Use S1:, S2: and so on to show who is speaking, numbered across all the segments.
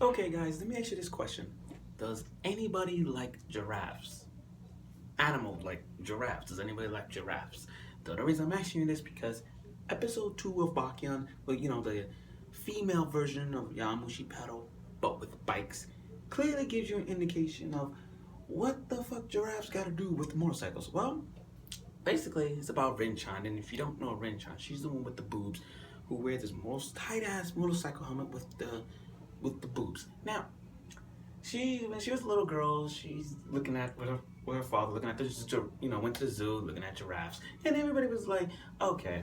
S1: Okay, guys, let me ask you this question. Does anybody like giraffes? Animals like giraffes. Does anybody like giraffes? The only reason I'm asking you this because episode 2 of Bakuon, well, the female version of Yamushi Pedal, but with bikes, clearly gives you an indication of what the fuck giraffes gotta do with motorcycles. Well, basically, it's about Rinchan, and if you don't know Rinchan, she's the one with the boobs who wears this most tight ass motorcycle helmet with the boobs. Now, when she was a little girl, she's looking at with her father, looking at went to the zoo, looking at giraffes, and everybody was like, okay,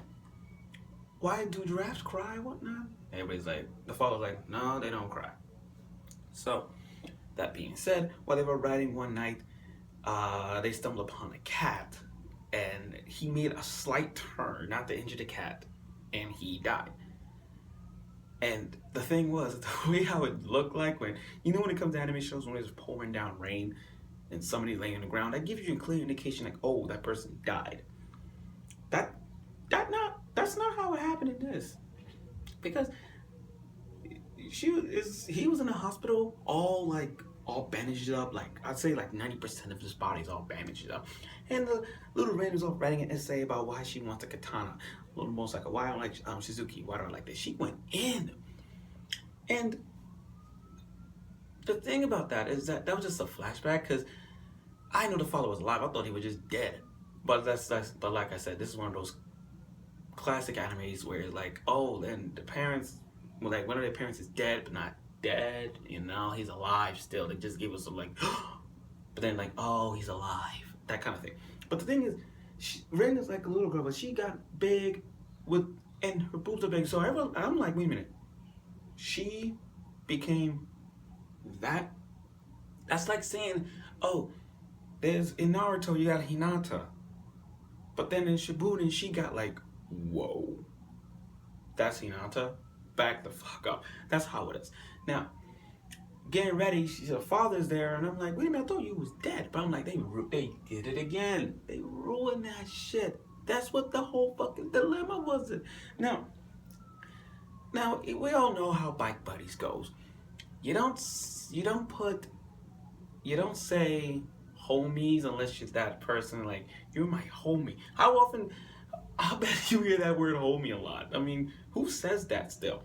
S1: why do giraffes cry? Whatnot? Everybody's like, the father's like, no, they don't cry. So, that being said, while they were riding one night, they stumbled upon a cat, and he made a slight turn, not to injure the cat, and he died. And the thing was, the way how it looked like when it comes to anime shows when it's pouring down rain and somebody's laying on the ground, that gives you a clear indication like, oh, that person died. That's not how it happened in this. Because he was in the hospital all bandaged up, like I'd say like 90% of his body's all bandaged up. And the little Ren was all writing an essay about why she wants a katana. A little motorcycle, why I don't like Shizuki, why do I like this? She went in. And the thing about that is that was just a flashback, because I know the father was alive. I thought he was just dead. But but like I said, this is one of those classic animes where it's like, oh, then the parents, well, like one of their parents is dead but not dead, he's alive still. They just gave us some like but then like, oh, he's alive, that kind of thing. But the thing is, Ren is like a little girl, but she got big and her boobs are big. So I'm like, wait a minute, she became that? That's like saying, oh, there's in Naruto you got Hinata, but then in Shippuden she got like, whoa, that's Hinata? Back the fuck up. That's how it is. Now, getting ready, her father's there, and I'm like, wait a minute, I thought you was dead. But I'm like, they did it again. They ruined that shit. That's what the whole fucking dilemma was. Now, we all know how bike buddies goes. You don't say homies unless you're that person, like, you're my homie. I bet you hear that word homie a lot. I mean, who says that still?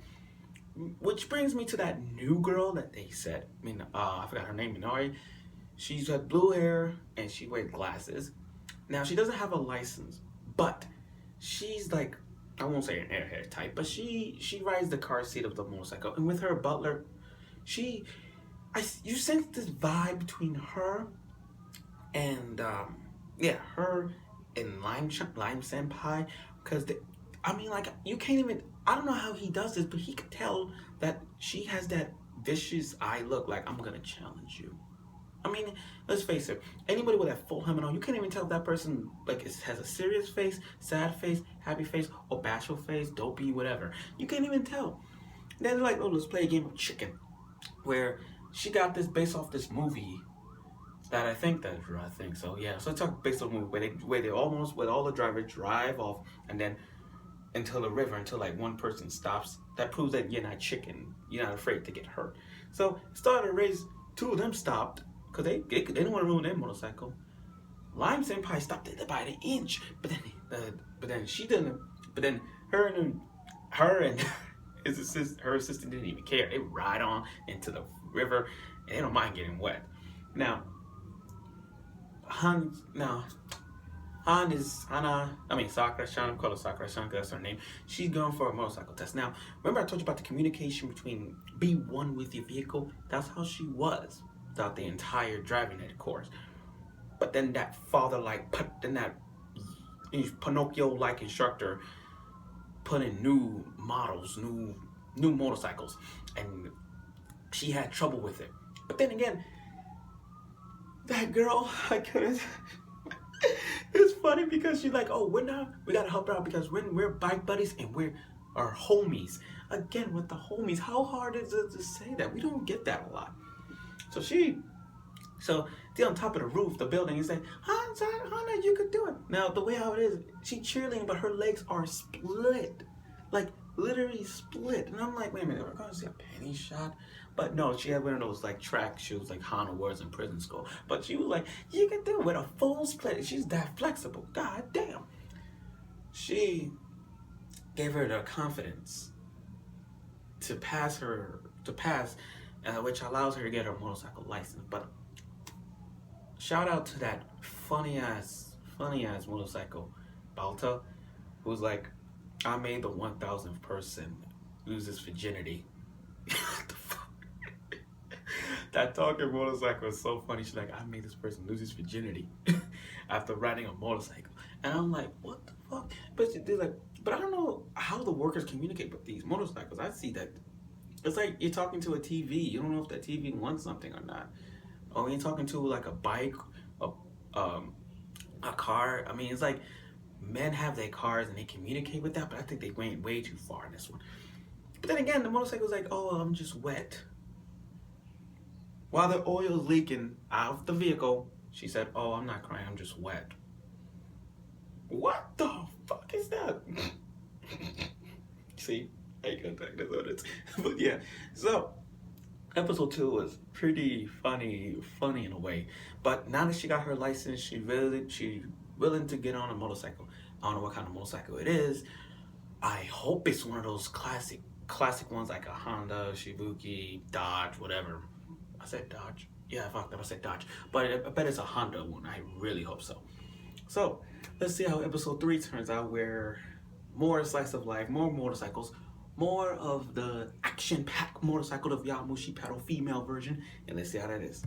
S1: Which brings me to that new girl that they said. I forgot her name, Minari. She's got blue hair and she wears glasses. Now, she doesn't have a license, but she's like, I won't say an airhead type, but she rides the car seat of the motorcycle. And with her butler, you sense this vibe between her and, her and Lime Senpai. Because, you can't even, I don't know how he does this, but he could tell that she has that vicious eye look, like, I'm gonna challenge you. I mean, let's face it, anybody with that full helmet on, you can't even tell if that person has a serious face, sad face, happy face, or bashful face, dopey, whatever. You can't even tell. Then they're like, oh, let's play a game of chicken, where she got this based off this movie that I think so. Yeah, so it's based on a movie where all the drivers drive off and then until the river, until like one person stops. That proves that you're not chicken. You're not afraid to get hurt. So started a race. Two of them stopped because they didn't want to ruin their motorcycle. Lime Senpai stopped it by an inch, but then she didn't. But then her and her assistant didn't even care. They ride on into the river and they don't mind getting wet. Now, Sakura-chan, I'm calling Sakura-chan because that's her name. She's going for a motorcycle test. Now, remember I told you about the communication between be one with your vehicle? That's how she was throughout the entire driving ed course. But then that Pinocchio-like instructor put in new models, new motorcycles, and she had trouble with it. But then again, that girl, I couldn't. It's funny because she's like, oh, we gotta help her out because we're bike buddies and we're our homies. Again, with the homies, how hard is it to say that? We don't get that a lot. So they're on top of the roof, the building, and say, Hana, you could do it. Now, the way how it is, she's cheerleading, but her legs are split. Like, literally split. And I'm like, wait a minute, we're gonna see a penny shot? But no, she had one of those like track shoes like Hana wears in prison school. But she was like, you can do it with a full split. She's that flexible. God damn. She gave her the confidence to pass, which allows her to get her motorcycle license. But shout out to that funny ass motorcycle Balta, who's like, I made the 1,000th person lose his virginity. What the fuck? That talking motorcycle is so funny. She's like, I made this person lose his virginity after riding a motorcycle. And I'm like, what the fuck? But they're like, but I don't know how the workers communicate with these motorcycles. I see that. It's like you're talking to a TV. You don't know if that TV wants something or not. Or when you're talking to like a bike, a, a car. I mean, it's like men have their cars and they communicate with that, but I think they went way too far in this one. But then again, the motorcycle's like, oh, I'm just wet. While the oil's leaking out of the vehicle, she said, oh, I'm not crying, I'm just wet. What the fuck is that? See, I got that. That's what it's. But yeah, so episode 2 was pretty funny in a way. But now that she got her license, she willing to get on a motorcycle. I don't know what kind of motorcycle it is. I hope it's one of those classic ones like a Honda, Shibuki, Dodge, whatever. I said Dodge. Yeah, I fucked up. I said Dodge. But I bet it's a Honda one. I really hope so. So let's see how episode 3 turns out, where more slice of life, more motorcycles, more of the action-packed motorcycle of Yamushi pedal female version, and let's see how that is.